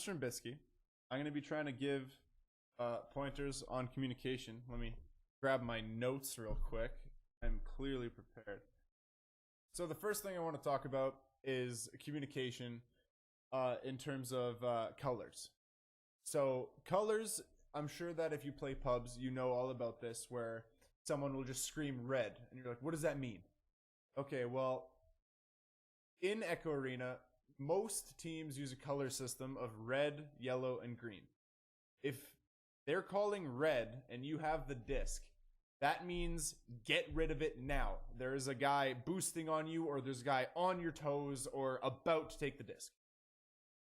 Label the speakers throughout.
Speaker 1: Strembitsky. I'm going to be trying to give pointers on communication. Let me grab my notes real quick. I'm clearly prepared. So the first thing I want to talk about is communication in terms of colors. So colors, I'm sure that if you play pubs, you know all about this, where someone will just scream red, and you're like, what does that mean? Okay, well, in Echo Arena, most teams use a color system of red, yellow, and green. If they're calling red and you have the disc, that means get rid of it now. There is a guy boosting on you, or there's a guy on your toes or about to take the disc.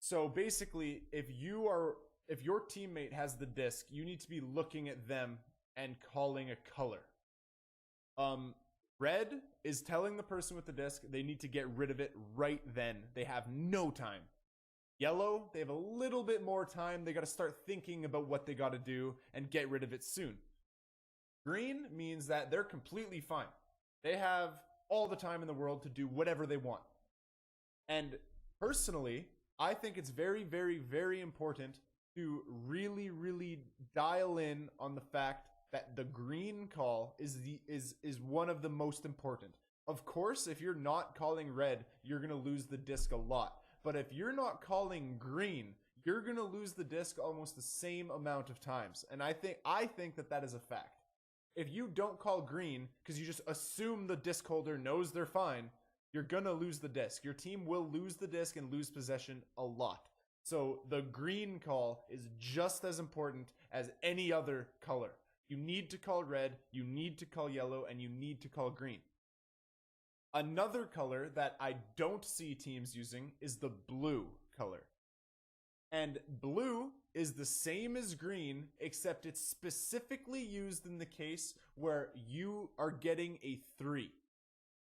Speaker 1: So basically, if your teammate has the disc, you need to be looking at them and calling a color. Red is telling the person with the disc they need to get rid of it right then. They have no time. Yellow, they have a little bit more time. They got to start thinking about what they got to do and get rid of it soon. Green means that they're completely fine. They have all the time in the world to do whatever they want. And personally, I think it's very, very, very important to really, really dial in on the fact that the green call is one of the most important. Of course, if you're not calling red, you're going to lose the disc a lot. But if you're not calling green, you're going to lose the disc almost the same amount of times. And I think that is a fact. If you don't call green because you just assume the disc holder knows they're fine, you're going to lose the disc. Your team will lose the disc and lose possession a lot. So the green call is just as important as any other color. You need to call red, you need to call yellow, and you need to call green. Another color that I don't see teams using is the blue color. And blue is the same as green, except it's specifically used in the case where you are getting a 3.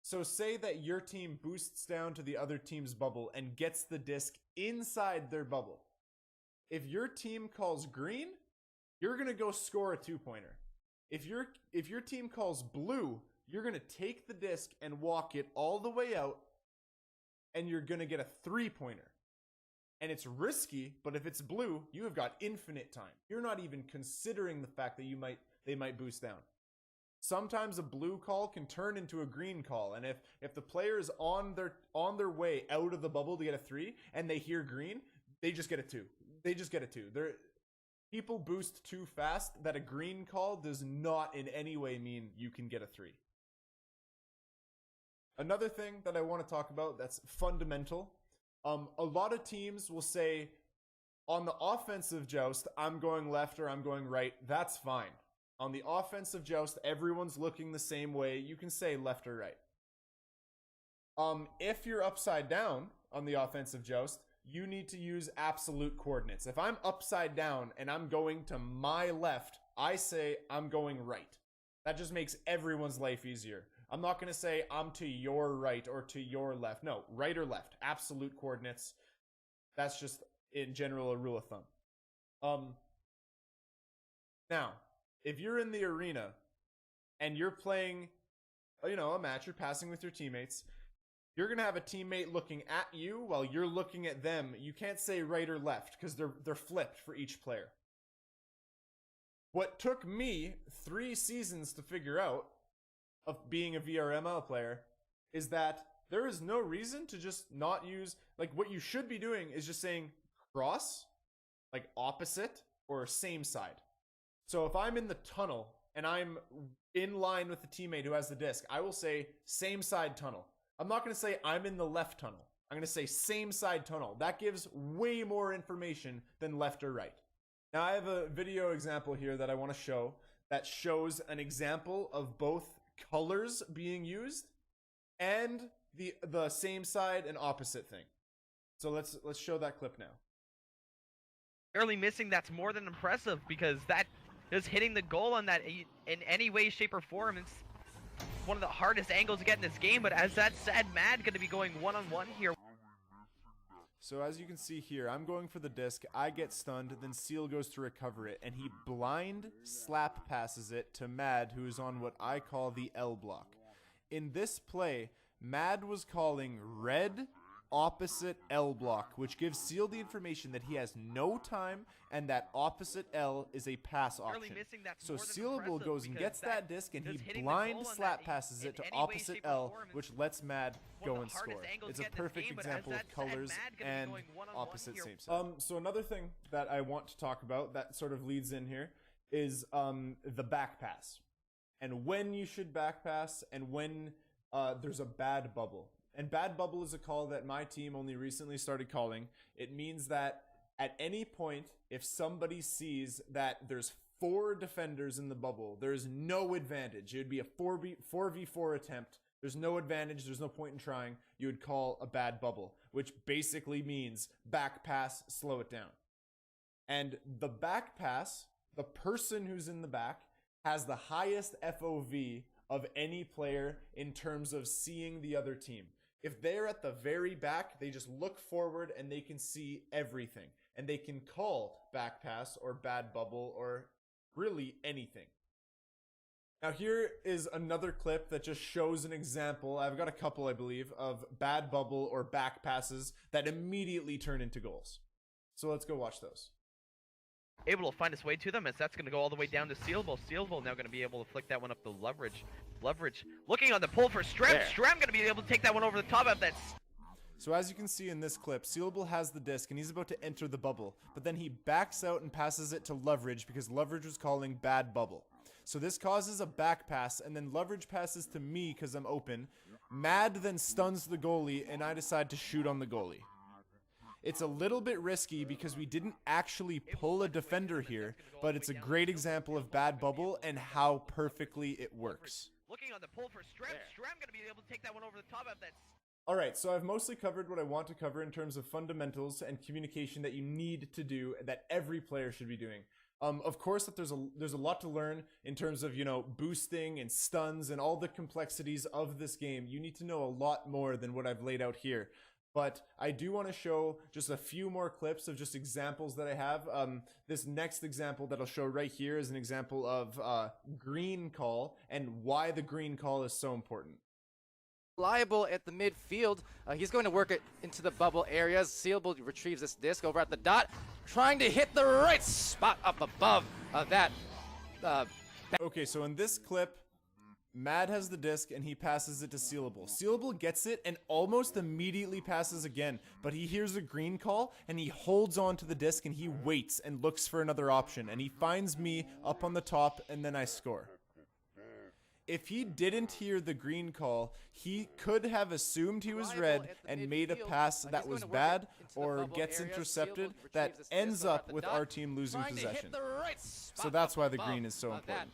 Speaker 1: So say that your team boosts down to the other team's bubble and gets the disc inside their bubble. If your team calls green, you're going to go score a 2-pointer. If your team calls blue, you're going to take the disc and walk it all the way out, and you're going to get a 3-pointer. And it's risky, but if it's blue, you have got infinite time. You're not even considering the fact that they might boost down. Sometimes a blue call can turn into a green call, and if the player is on their way out of the bubble to get a 3 and they hear green, they just get a 2. They just get a 2. People boost too fast that a green call does not in any way mean you can get a 3. Another thing that I want to talk about that's fundamental, a lot of teams will say, on the offensive joust, I'm going left or I'm going right. That's fine. On the offensive joust, everyone's looking the same way. You can say left or right. If you're upside down on the offensive joust, you need to use absolute coordinates. If I'm upside down and I'm going to my left, I say I'm going right. That just makes everyone's life easier. I'm not going to say I'm to your right or to your left. No, right or left. Absolute coordinates. That's just, in general, a rule of thumb. Now, if you're in the arena and you're playing, a match, you're passing with your teammates, you're going to have a teammate looking at you while you're looking at them. You can't say right or left because they're flipped for each player. What took me 3 seasons to figure out of being a VRML player is that there is no reason to just not use, what you should be doing is just saying cross, opposite, or same side. So if I'm in the tunnel and I'm in line with the teammate who has the disc, I will say same side tunnel. I'm not going to say I'm in the left tunnel. I'm going to say same side tunnel. That gives way more information than left or right. Now I have a video example here that I want to show that shows an example of both colors being used and the same side and opposite thing. So let's show that clip now.
Speaker 2: Barely missing, that's more than impressive, because that is hitting the goal on that in any way, shape, or form. It's one of the hardest angles to get in this game, but as that said, Mad going to be going one-on-one here.
Speaker 1: So as you can see here, I'm going for the disc, I get stunned, then Seal goes to recover it, and he blind slap passes it to Mad, who is on what I call the L block. In this play, Mad was calling red opposite L block, which gives Seal the information that he has no time and that opposite L is a pass option. So Sealable goes and gets that disc and he blind slap passes it to opposite L, which lets Mad go and score. It's a perfect example of colors and opposite same side. So another thing that I want to talk about that sort of leads in here is the back pass. And when you should back pass and when there's a bad bubble. And bad bubble is a call that my team only recently started calling. It means that at any point, if somebody sees that there's 4 defenders in the bubble, there's no advantage. It would be a 4v4 attempt. There's no advantage. There's no point in trying. You would call a bad bubble, which basically means back pass, slow it down. And the back pass, the person who's in the back, has the highest FOV of any player in terms of seeing the other team. If they're at the very back, they just look forward and they can see everything. And they can call back pass or bad bubble or really anything. Now here is another clip that just shows an example. I've got a couple, I believe, of bad bubble or back passes that immediately turn into goals. So let's go watch those.
Speaker 2: Able to find his way to them as that's going to go all the way down to Sealable. Sealable now going to be able to flick that one up the leverage. Looking on the pull for Strem. Strem going to be able to take that one over the top of that.
Speaker 1: So as you can see in this clip, Sealable has the disc and he's about to enter the bubble, but then he backs out and passes it to Leverage because Leverage was calling bad bubble. So this causes a back pass and then Leverage passes to me because I'm open. Mad then stuns the goalie and I decide to shoot on the goalie. It's a little bit risky because we didn't actually pull a defender here, but it's a great example of bad bubble and how perfectly it works.
Speaker 2: Looking on the pull for Strem. Strem going to be able to take that one over the top of that.
Speaker 1: Alright, so I've mostly covered what I want to cover in terms of fundamentals and communication that you need to do, that every player should be doing. Of course, that there's a lot to learn in terms of, you know, boosting and stuns and all the complexities of this game. You need to know a lot more than what I've laid out here. But I do want to show just a few more clips of just examples that I have. This next example that I'll show right here is an example of green call and why the green call is so important.
Speaker 3: Reliable at the midfield. He's going to work it into the bubble areas. Sealable retrieves this disc over at the dot, trying to hit the right spot up above that.
Speaker 1: Okay, so in this clip, Mad has the disc and he passes it to Sealable. Sealable gets it and almost immediately passes again, but he hears a green call and he holds on to the disc and he waits and looks for another option and he finds me up on the top and then I score. If he didn't hear the green call, he could have assumed he was red and made a pass that was bad or gets intercepted that ends up with our team losing possession. So that's why the green is so important.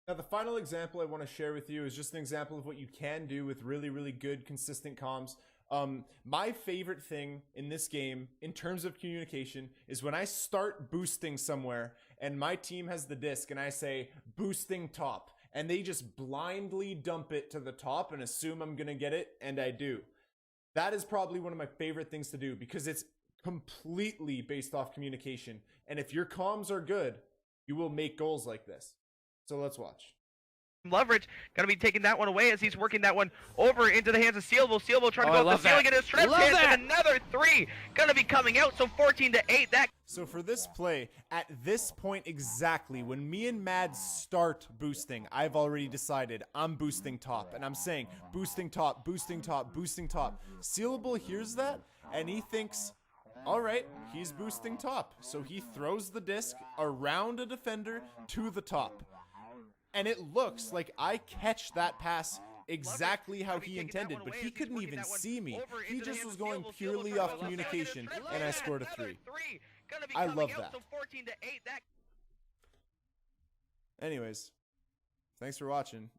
Speaker 1: Now the final example I want to share with you is just an example of what you can do with really, really good, consistent comms. My favorite thing in this game, in terms of communication, is when I start boosting somewhere and my team has the disc and I say, boosting top, and they just blindly dump it to the top and assume I'm gonna get it, and I do. That is probably one of my favorite things to do because it's completely based off communication. And if your comms are good, you will make goals like this. So let's watch.
Speaker 2: Leverage gonna be taking that one away as he's working that one over into the hands of Sealable. Sealable trying to go up the ceiling, and his Strem chance, and another 3 gonna be coming out. So 14-8.
Speaker 1: So for this play, at this point exactly, when me and Mad start boosting, I've already decided I'm boosting top, and I'm saying boosting top, boosting top, boosting top. Sealable hears that, and he thinks, all right, he's boosting top. So he throws the disc around a defender to the top. And it looks like I catch that pass exactly how he intended, but he couldn't even see me. He just was going purely off communication, and I scored a 3. I love that. Anyways, thanks for watching.